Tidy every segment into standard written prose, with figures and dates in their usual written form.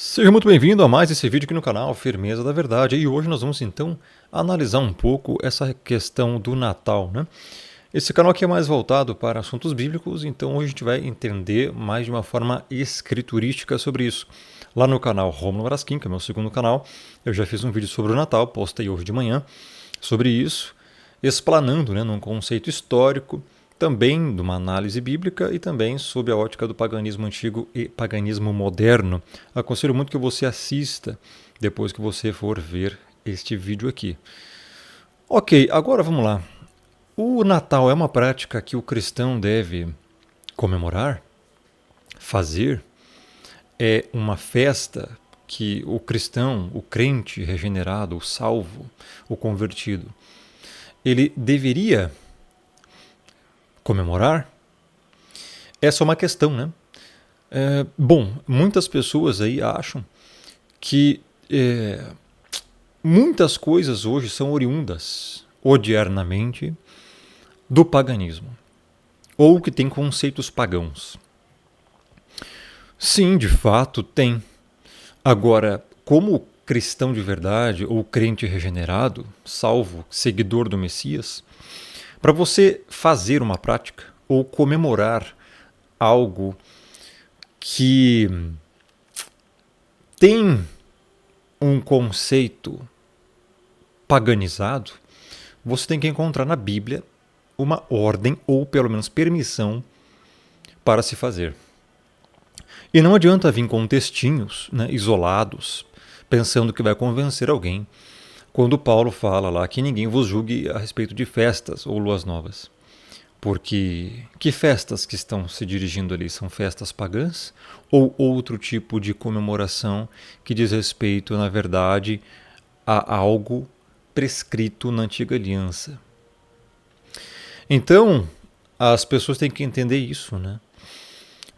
Seja muito bem-vindo a mais esse vídeo aqui no canal Firmeza da Verdade. E hoje nós vamos então analisar um pouco essa questão do Natal, né? Esse canal aqui é mais voltado para assuntos bíblicos, então hoje a gente vai entender mais de uma forma escriturística sobre isso. Lá no canal Rômulo Braskin, que é o meu segundo canal, eu já fiz um vídeo sobre o Natal, postei hoje de manhã sobre isso, explanando, né, num conceito histórico, também de uma análise bíblica e também sob a ótica do paganismo antigo e paganismo moderno. Aconselho muito que você assista depois que você for ver este vídeo aqui. Ok, agora vamos lá. O Natal é uma prática que o cristão deve comemorar, fazer? É uma festa que o cristão, o crente regenerado, o salvo, o convertido, ele deveria comemorar? Essa é uma questão, né? Bom, muitas pessoas aí acham que muitas coisas hoje são oriundas, odiernamente, do paganismo, ou que tem conceitos pagãos. Sim, de fato tem. Agora, como cristão de verdade ou crente regenerado, salvo, seguidor do Messias, para você fazer uma prática ou comemorar algo que tem um conceito paganizado, você tem que encontrar na Bíblia uma ordem ou pelo menos permissão para se fazer. E não adianta vir com textinhos, né, isolados, pensando que vai convencer alguém, quando Paulo fala lá que ninguém vos julgue a respeito de festas ou luas novas. Porque que festas que estão se dirigindo ali? São festas pagãs ou outro tipo de comemoração que diz respeito, na verdade, a algo prescrito na antiga aliança? Então, as pessoas têm que entender isso, né?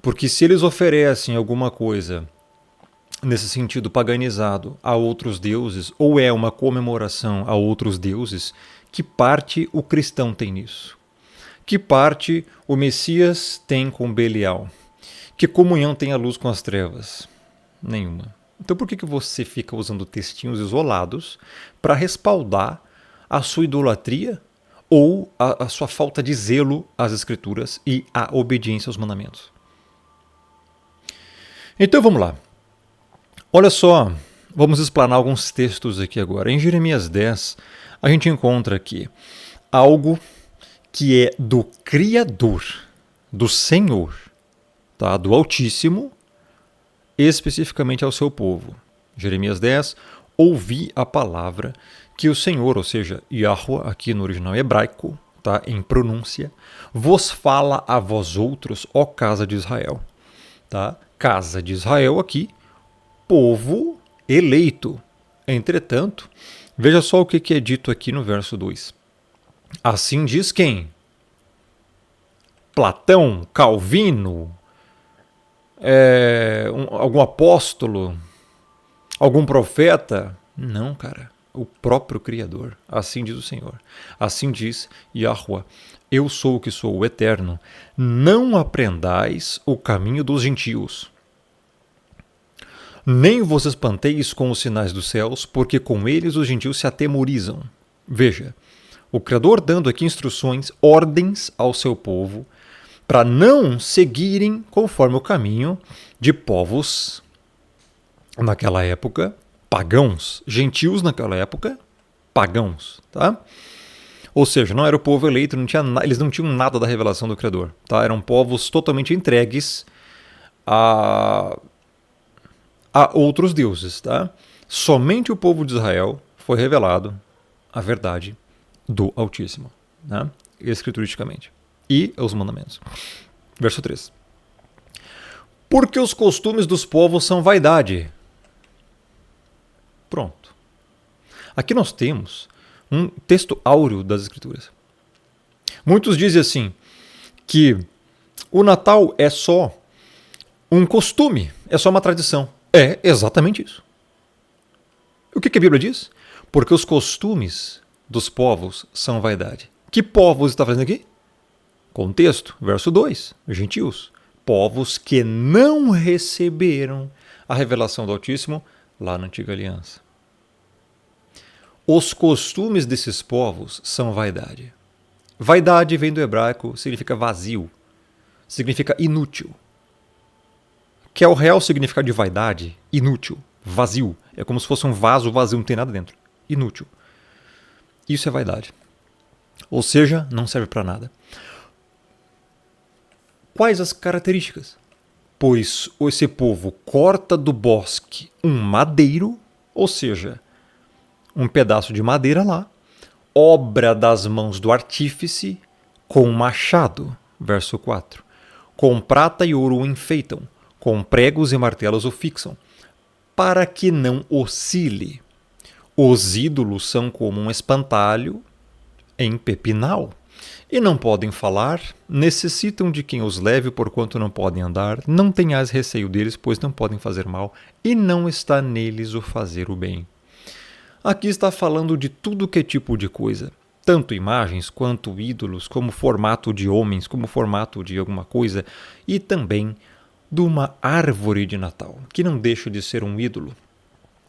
Porque se eles oferecem alguma coisa nesse sentido paganizado a outros deuses, ou é uma comemoração a outros deuses, que parte o cristão tem nisso? Que parte o Messias tem com Belial? Que comunhão tem a luz com as trevas? Nenhuma. Então por que você fica usando textinhos isolados para respaldar a sua idolatria ou a sua falta de zelo às Escrituras e a obediência aos mandamentos? Então vamos lá. Olha só, vamos explanar alguns textos aqui agora. Em Jeremias 10, a gente encontra aqui algo que é do Criador, do Senhor, tá? Do Altíssimo, especificamente ao seu povo. Jeremias 10, ouvi a palavra que o Senhor, ou seja, Yahweh, aqui no original hebraico, tá? Em pronúncia, vos fala a vós outros, ó casa de Israel. Tá? Casa de Israel aqui, povo eleito. Entretanto, veja só o que é dito aqui no verso 2. Assim diz quem? Platão, Calvino, algum apóstolo, algum profeta? Não, cara. O próprio Criador. Assim diz o Senhor. Assim diz Yahweh. Eu sou o que sou, o Eterno. Não aprendais o caminho dos gentios. Nem vos espanteis com os sinais dos céus, porque com eles os gentios se atemorizam. Veja, o Criador dando aqui instruções, ordens ao seu povo, para não seguirem conforme o caminho de povos naquela época, pagãos, gentios naquela época, pagãos, tá? Ou seja, não era o povo eleito, eles não tinham nada da revelação do Criador, tá? Eram povos totalmente entregues a outros deuses, tá? Somente o povo de Israel foi revelado a verdade do Altíssimo, né? Escrituristicamente. E os mandamentos. Verso 3. Porque os costumes dos povos são vaidade. Pronto. Aqui nós temos um texto áureo das Escrituras. Muitos dizem assim, que o Natal é só um costume, é só uma tradição. É exatamente isso. O que a Bíblia diz? Porque os costumes dos povos são vaidade. Que povos está fazendo aqui? Contexto, verso 2, gentios. Povos que não receberam a revelação do Altíssimo lá na Antiga Aliança. Os costumes desses povos são vaidade. Vaidade vem do hebraico, significa vazio, significa inútil. Que é o real significado de vaidade? Inútil, vazio. É como se fosse um vaso vazio, não tem nada dentro. Inútil. Isso é vaidade. Ou seja, não serve para nada. Quais as características? Pois esse povo corta do bosque um madeiro, ou seja, um pedaço de madeira lá, obra das mãos do artífice, com machado, verso 4. Com prata e ouro o enfeitam, com pregos e martelos o fixam, para que não oscile. Os ídolos são como um espantalho em pepinal, e não podem falar, necessitam de quem os leve, porquanto não podem andar, não tenhais receio deles, pois não podem fazer mal, e não está neles o fazer o bem. Aqui está falando de tudo que é tipo de coisa, tanto imagens quanto ídolos, como formato de homens, como formato de alguma coisa, e também de uma árvore de Natal, que não deixa de ser um ídolo.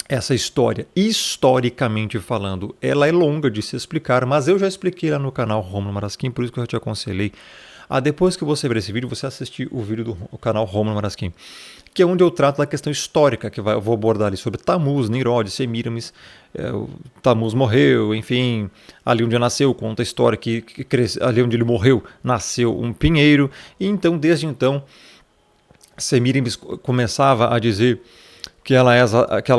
Essa história, historicamente falando, ela é longa de se explicar, mas eu já expliquei lá no canal Rômulo Marasquim, por isso que eu te aconselhei a, depois que você ver esse vídeo, você assistir o vídeo do canal Rômulo Marasquim, que é onde eu trato da questão histórica, que eu vou abordar ali sobre Tammuz, Nimrod, Semiramis, Tammuz morreu, enfim, ali onde nasceu, conta a história que ali onde ele morreu, nasceu um pinheiro, e então, desde então, Semiramis começava a dizer que ela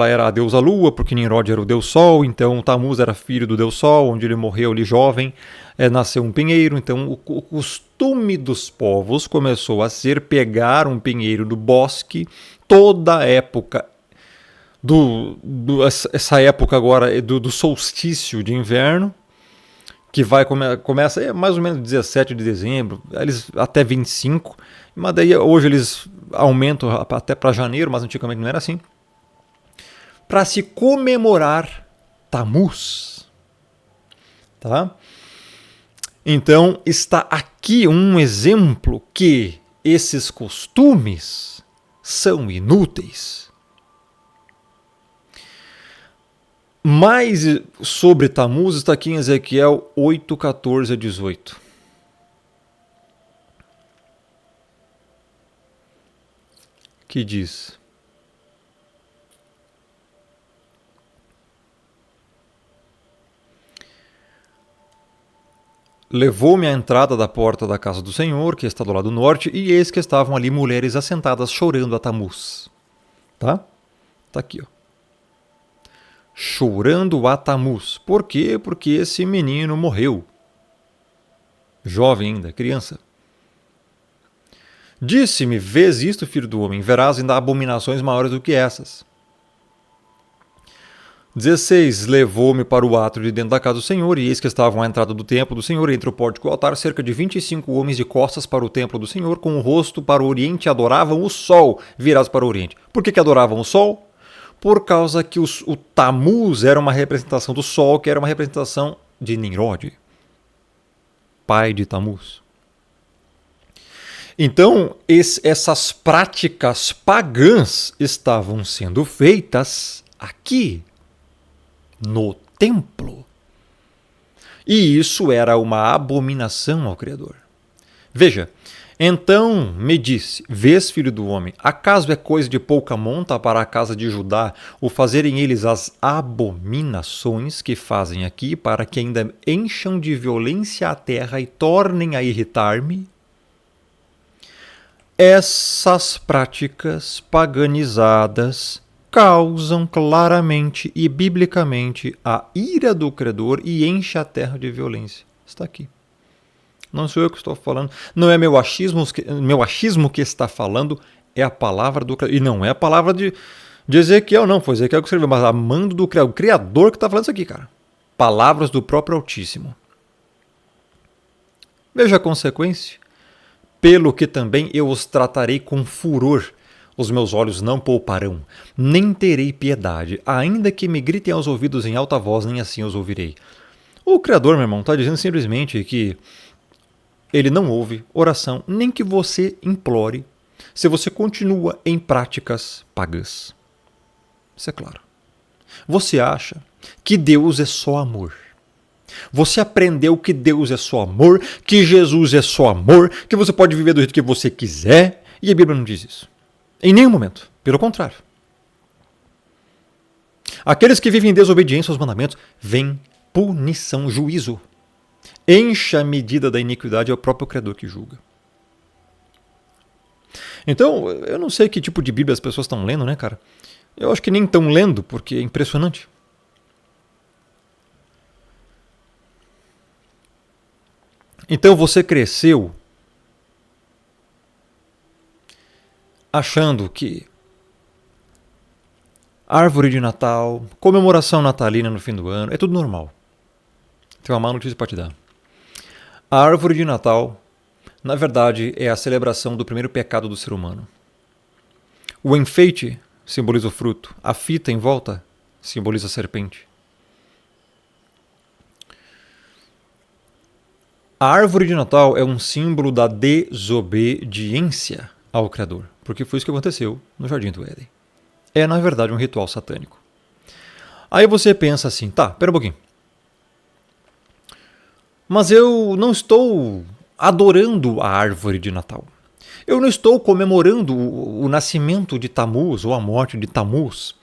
era a deusa lua, porque Nimrod era o deus sol, então Tammuz era filho do deus sol, onde ele morreu ali jovem, nasceu um pinheiro, então o costume dos povos começou a ser pegar um pinheiro do bosque, toda a época, essa época agora do solstício de inverno, que começa mais ou menos 17 de dezembro, eles até 25, mas daí hoje eles aumentam até para janeiro, mas antigamente não era assim, para se comemorar Tammuz. Tá? Então está aqui um exemplo que esses costumes são inúteis. Mais sobre Tammuz está aqui em Ezequiel 8, 14 a 18. Que diz: levou-me à entrada da porta da casa do Senhor, que está do lado norte, e eis que estavam ali mulheres assentadas chorando a Tammuz. Tá? Tá aqui, ó. Chorando a Tammuz. Por quê? Porque esse menino morreu. Jovem ainda, criança. Disse-me, vês isto, filho do homem, verás ainda abominações maiores do que essas. 16. Levou-me para o átrio de dentro da casa do Senhor, e eis que estavam à entrada do templo do Senhor, entre o pórtico e o altar, cerca de 25 homens de costas para o templo do Senhor, com o rosto para o oriente, adoravam o sol, virados para o oriente. Por que adoravam o sol? Por causa que o Tammuz era uma representação do sol, que era uma representação de Nimrod, pai de Tammuz. Então, essas práticas pagãs estavam sendo feitas aqui, no templo. E isso era uma abominação ao Criador. Veja, então me disse, vês, filho do homem, acaso é coisa de pouca monta para a casa de Judá o fazerem eles as abominações que fazem aqui, para que ainda encham de violência a terra e tornem a irritar-me? Essas práticas paganizadas causam claramente e biblicamente a ira do Criador e enche a terra de violência. Está aqui. Não sou eu que estou falando, não é meu achismo que está falando, é a palavra do Criador. E não é a palavra de Ezequiel, não, foi Ezequiel que escreveu, mas a mando do Criador, o Criador que está falando isso aqui, cara. Palavras do próprio Altíssimo. Veja a consequência. Pelo que também eu os tratarei com furor, os meus olhos não pouparão, nem terei piedade, ainda que me gritem aos ouvidos em alta voz, nem assim os ouvirei. O Criador, meu irmão, está dizendo simplesmente que ele não ouve oração, nem que você implore. se você continua em práticas pagãs. Isso é claro. Você acha que Deus é só amor. Você aprendeu que Deus é só amor, que Jesus é só amor, que você pode viver do jeito que você quiser, e a Bíblia não diz isso. Em nenhum momento. Pelo contrário. Aqueles que vivem em desobediência aos mandamentos, vem punição, juízo. Encha a medida da iniquidade, é o próprio Criador que julga. Então, eu não sei que tipo de Bíblia as pessoas estão lendo, né, cara? Eu acho que nem estão lendo, porque é impressionante. Então você cresceu achando que árvore de Natal, comemoração natalina no fim do ano, é tudo normal. Tem uma má notícia para te dar. A árvore de Natal, na verdade, é a celebração do primeiro pecado do ser humano. O enfeite simboliza o fruto, a fita em volta simboliza a serpente. A árvore de Natal é um símbolo da desobediência ao Criador, porque foi isso que aconteceu no Jardim do Éden. É, na verdade, um ritual satânico. Aí você pensa assim, tá, pera um pouquinho. Mas eu não estou adorando a árvore de Natal. Eu não estou comemorando o nascimento de Tammuz ou a morte de Tammuz.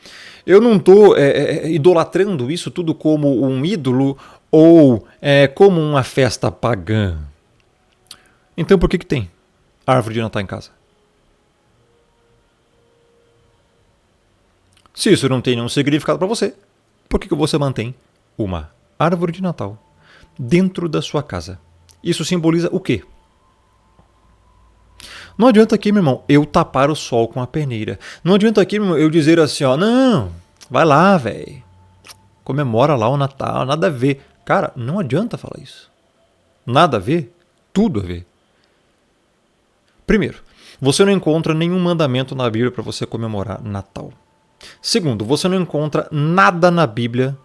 Eu não estou idolatrando isso tudo como um ídolo ou como uma festa pagã. Então por que tem árvore de Natal em casa? Se isso não tem nenhum significado para você, por que você mantém uma árvore de Natal dentro da sua casa? Isso simboliza o quê? Não adianta aqui, meu irmão, eu tapar o sol com a peneira. Não adianta aqui, meu irmão, eu dizer assim, ó, não, vai lá, velho. Comemora lá o Natal, nada a ver. Cara, não adianta falar isso. Nada a ver, tudo a ver. Primeiro, você não encontra nenhum mandamento na Bíblia para você comemorar Natal. Segundo, você não encontra nada na Bíblia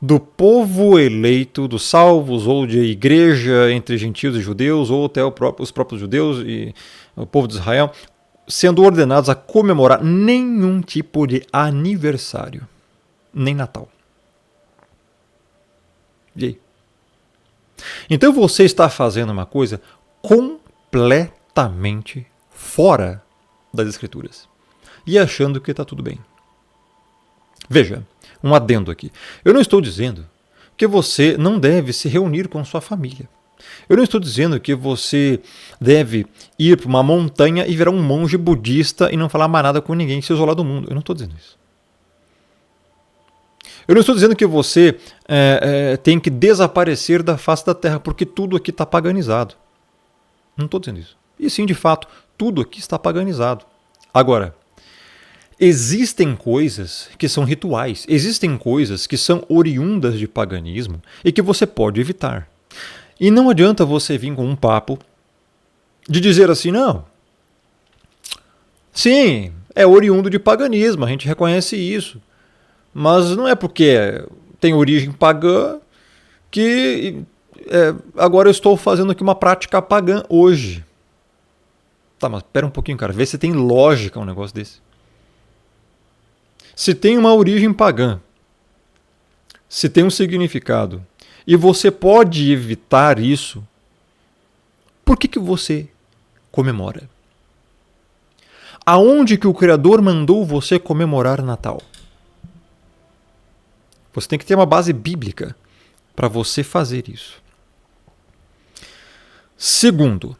do povo eleito, dos salvos, ou de igreja entre gentios e judeus, ou até os próprios judeus e o povo de Israel, sendo ordenados a comemorar nenhum tipo de aniversário, nem Natal. E aí? Então você está fazendo uma coisa completamente fora das Escrituras e achando que está tudo bem. Veja, um adendo aqui. Eu não estou dizendo que você não deve se reunir com sua família. Eu não estou dizendo que você deve ir para uma montanha e virar um monge budista e não falar mais nada com ninguém, se isolar do mundo. Eu não estou dizendo isso. Eu não estou dizendo que você tem que desaparecer da face da terra, porque tudo aqui está paganizado. Não estou dizendo isso. E sim, de fato, tudo aqui está paganizado. Agora, existem coisas que são rituais, existem coisas que são oriundas de paganismo e que você pode evitar. E não adianta você vir com um papo de dizer assim, não, sim, é oriundo de paganismo, a gente reconhece isso, mas não é porque tem origem pagã que agora eu estou fazendo aqui uma prática pagã hoje. Tá, mas espera um pouquinho, cara, vê se tem lógica um negócio desse. Se tem uma origem pagã, se tem um significado, e você pode evitar isso, por que você comemora? Aonde que o Criador mandou você comemorar Natal? Você tem que ter uma base bíblica para você fazer isso. Segundo,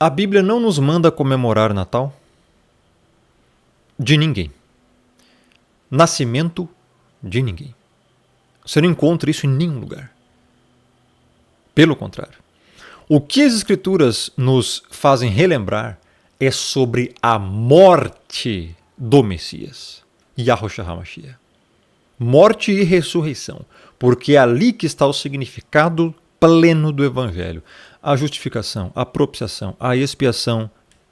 a Bíblia não nos manda comemorar Natal de ninguém. Nascimento de ninguém. Você não encontra isso em nenhum lugar. Pelo contrário. O que as Escrituras nos fazem relembrar é sobre a morte do Messias, Yahushua HaMashiach. Morte e ressurreição, porque é ali que está o significado pleno do Evangelho. A justificação, a propiciação, a expiação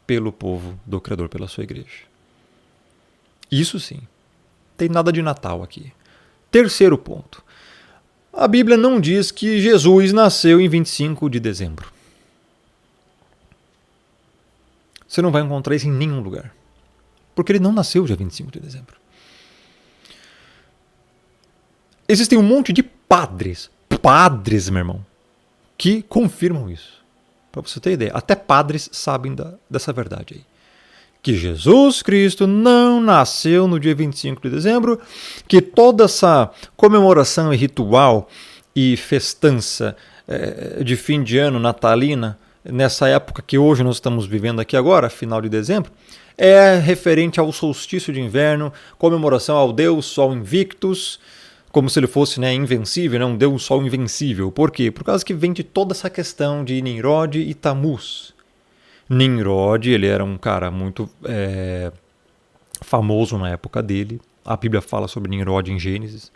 pelo povo do Criador, pela sua igreja. Isso sim. Tem nada de Natal aqui. Terceiro ponto. A Bíblia não diz que Jesus nasceu em 25 de dezembro. Você não vai encontrar isso em nenhum lugar. Porque ele não nasceu dia 25 de dezembro. Existem um monte de padres, meu irmão, que confirmam isso. Para você ter ideia, até padres sabem dessa verdade aí. Que Jesus Cristo não nasceu no dia 25 de dezembro, que toda essa comemoração e ritual e festança de fim de ano natalina, nessa época que hoje nós estamos vivendo aqui agora, final de dezembro, é referente ao solstício de inverno, comemoração ao Deus Sol Invictus, como se ele fosse, né, invencível, né, um Deus Sol invencível. Por quê? Por causa que vem de toda essa questão de Nimrod e Tammuz. Nimrod, ele era um cara muito famoso na época dele. A Bíblia fala sobre Nimrod em Gênesis.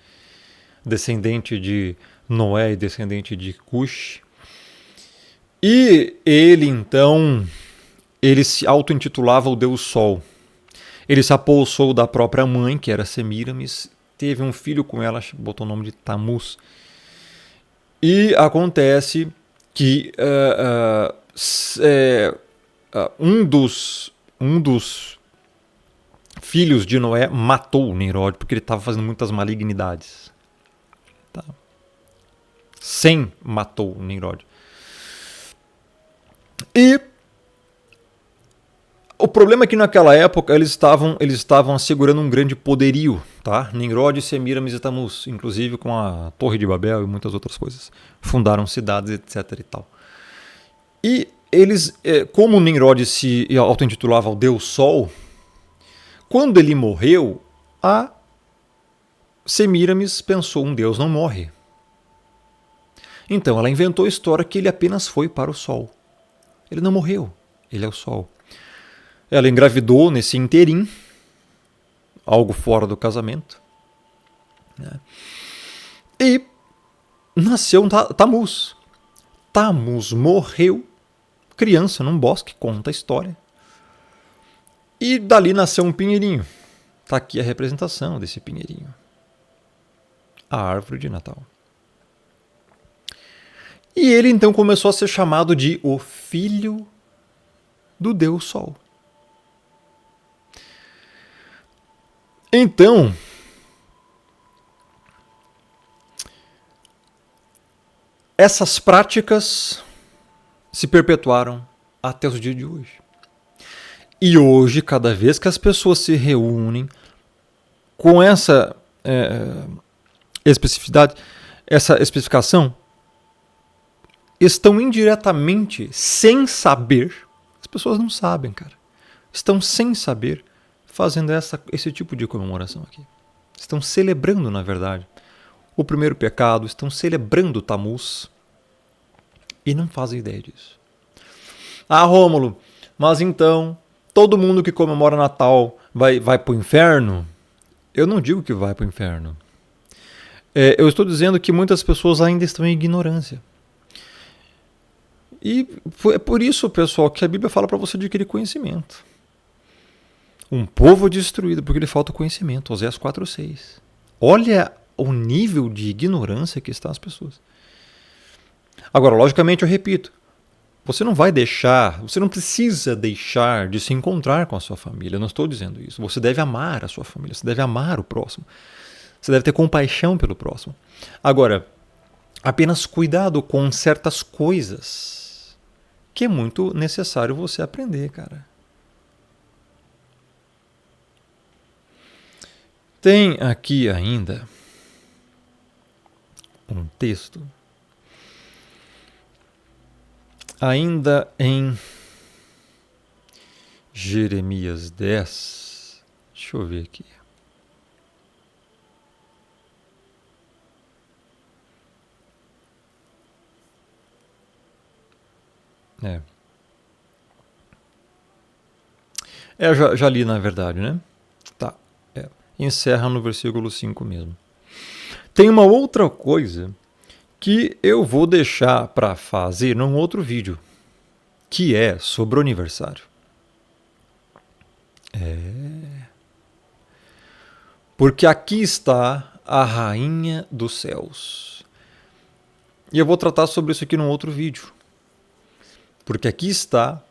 Descendente de Noé e descendente de Cush. E ele, então, ele se auto-intitulava o Deus Sol. Ele se apossou da própria mãe, que era Semíramis, teve um filho com ela, botou o nome de Tammuz. E acontece que um dos filhos de Noé matou Nimrod porque ele estava fazendo muitas malignidades. Tá? Sem matou Nimrod. E o problema é que naquela época eles estavam assegurando um grande poderio, tá? Nimrod, Semíramis e Tammuz, inclusive com a Torre de Babel e muitas outras coisas. Fundaram cidades, etc. e tal. E eles, como Nimrod se auto-intitulava o Deus Sol, quando ele morreu, a Semíramis pensou: um Deus não morre. Então ela inventou a história que ele apenas foi para o Sol. Ele não morreu, ele é o Sol. Ela engravidou nesse interim, algo fora do casamento, né? E nasceu Tammuz. Tammuz morreu, criança num bosque, conta a história. E dali nasceu um pinheirinho. Está aqui a representação desse pinheirinho. A árvore de Natal. E ele então começou a ser chamado de o filho do Deus Sol. Então, essas práticas se perpetuaram até os dias de hoje. E hoje, cada vez que as pessoas se reúnem com essa especificidade, essa especificação, estão indiretamente, sem saber, as pessoas não sabem, cara, estão sem saber, fazendo esse tipo de comemoração aqui. Estão celebrando, na verdade, o primeiro pecado, estão celebrando Tammuz e não fazem ideia disso. Ah, Rômulo, mas então todo mundo que comemora Natal vai para o inferno? Eu não digo que vai para o inferno. Eu estou dizendo que muitas pessoas ainda estão em ignorância. E é por isso, pessoal, que a Bíblia fala para você adquirir conhecimento. Um povo destruído porque lhe falta conhecimento. Oséias 4:6. Olha o nível de ignorância que estão as pessoas. Agora, logicamente, eu repito, você não precisa deixar de se encontrar com a sua família. Eu não estou dizendo isso. Você deve amar a sua família, você deve amar o próximo. Você deve ter compaixão pelo próximo. Agora, apenas cuidado com certas coisas que é muito necessário você aprender, cara. Tem aqui ainda um texto, ainda em Jeremias 10. Deixa eu ver aqui. Já li na verdade, né? Tá. Encerra no versículo 5 mesmo. Tem uma outra coisa que eu vou deixar para fazer num outro vídeo, que é sobre o aniversário. Porque aqui está a rainha dos céus. E eu vou tratar sobre isso aqui num outro vídeo. Porque aqui está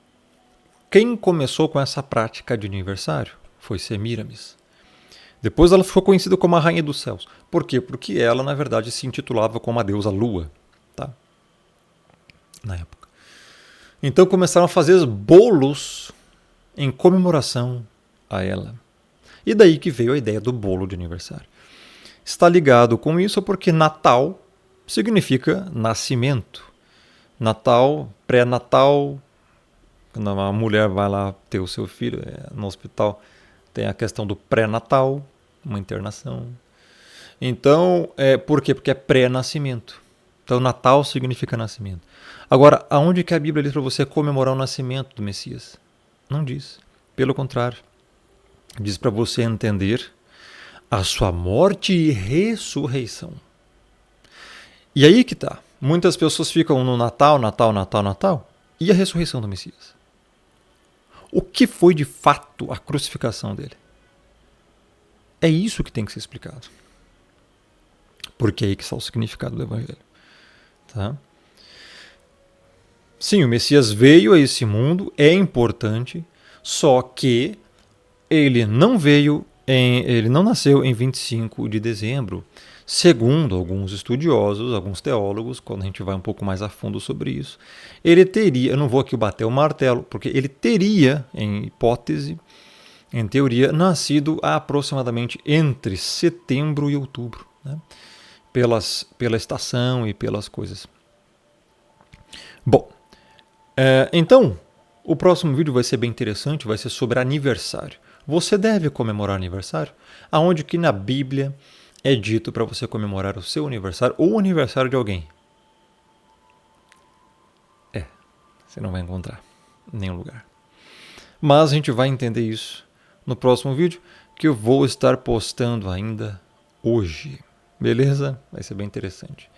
quem começou com essa prática de aniversário foi Semíramis. Depois ela ficou conhecida como a Rainha dos Céus. Por quê? Porque ela, na verdade, se intitulava como a deusa Lua, tá? Na época. Então começaram a fazer bolos em comemoração a ela. E daí que veio a ideia do bolo de aniversário. Está ligado com isso porque Natal significa nascimento. Natal, pré-natal, quando a mulher vai lá ter o seu filho no hospital, tem a questão do pré-natal, uma internação. Então, por quê? Porque é pré-nascimento. Então, Natal significa nascimento. Agora, aonde que a Bíblia diz para você comemorar o nascimento do Messias? Não diz. Pelo contrário, diz para você entender a sua morte e ressurreição. E aí que tá. Muitas pessoas ficam no Natal, Natal, Natal, Natal. E a ressurreição do Messias? O que foi de fato a crucificação dele? É isso que tem que ser explicado. Porque é aí que está o significado do Evangelho. Tá? Sim, o Messias veio a esse mundo, é importante, só que ele não nasceu em 25 de dezembro, segundo alguns estudiosos, alguns teólogos, quando a gente vai um pouco mais a fundo sobre isso. Ele teria, eu não vou aqui bater o martelo, porque ele teria, em hipótese, em teoria, nascido aproximadamente entre setembro e outubro, né? Pela estação e pelas coisas. Bom, então, o próximo vídeo vai ser bem interessante, vai ser sobre aniversário. Você deve comemorar aniversário? Aonde que na Bíblia é dito para você comemorar o seu aniversário ou o aniversário de alguém? Você não vai encontrar em nenhum lugar. Mas a gente vai entender isso no próximo vídeo, que eu vou estar postando ainda hoje. Beleza? Vai ser bem interessante.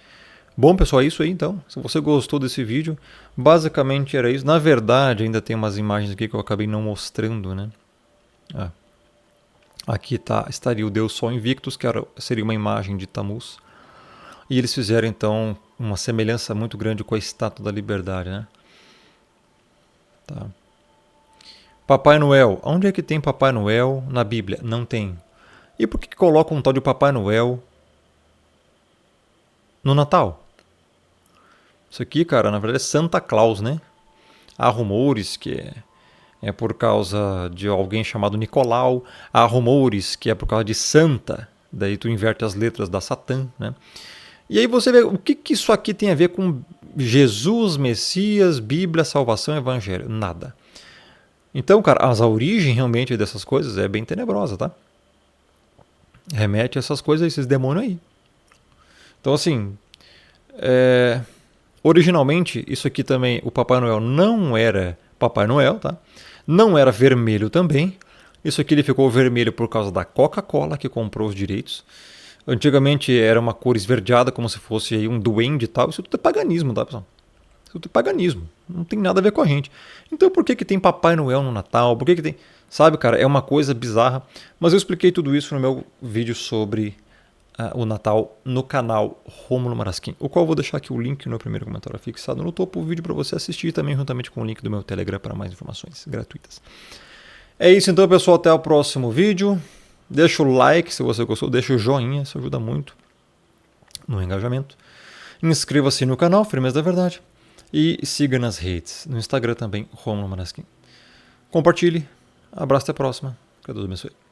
Bom, pessoal, é isso aí então. Se você gostou desse vídeo, basicamente era isso. Na verdade, ainda tem umas imagens aqui que eu acabei não mostrando, né? Aqui estaria o Deus Sol Invictus, que seria uma imagem de Tammuz. E eles fizeram, então, uma semelhança muito grande com a Estátua da Liberdade, né? Tá. Papai Noel. Onde é que tem Papai Noel na Bíblia? Não tem. E por que colocam um tal de Papai Noel no Natal? Isso aqui, cara, na verdade é Santa Claus, né? Há rumores que é por causa de alguém chamado Nicolau. Há rumores que é por causa de Santa. Daí tu inverte as letras da Satã, né? E aí você vê o que isso aqui tem a ver com Jesus, Messias, Bíblia, salvação, Evangelho. Nada. Então, cara, a origem realmente dessas coisas é bem tenebrosa, tá? Remete a essas coisas, esses demônios aí. Então, assim, originalmente, isso aqui também, o Papai Noel não era Papai Noel, tá? Não era vermelho também. Isso aqui ele ficou vermelho por causa da Coca-Cola, que comprou os direitos. Antigamente era uma cor esverdeada, como se fosse aí um duende e tal. Isso tudo é paganismo, tá, pessoal? Isso tudo é paganismo. Não tem nada a ver com a gente. Então por que tem Papai Noel no Natal? Por que tem... Sabe, cara, é uma coisa bizarra. Mas eu expliquei tudo isso no meu vídeo sobre o Natal no canal Rômulo Marasquim, o qual eu vou deixar aqui o link no primeiro comentário fixado no topo do vídeo para você assistir também juntamente com o link do meu Telegram para mais informações gratuitas. É isso então, pessoal. Até o próximo vídeo. Deixa o like se você gostou, deixa o joinha, isso ajuda muito no engajamento. Inscreva-se no canal Firmeza da Verdade e siga nas redes, no Instagram também, Rômulo Marasquim. Compartilhe, abraço, até a próxima, que Deus abençoe.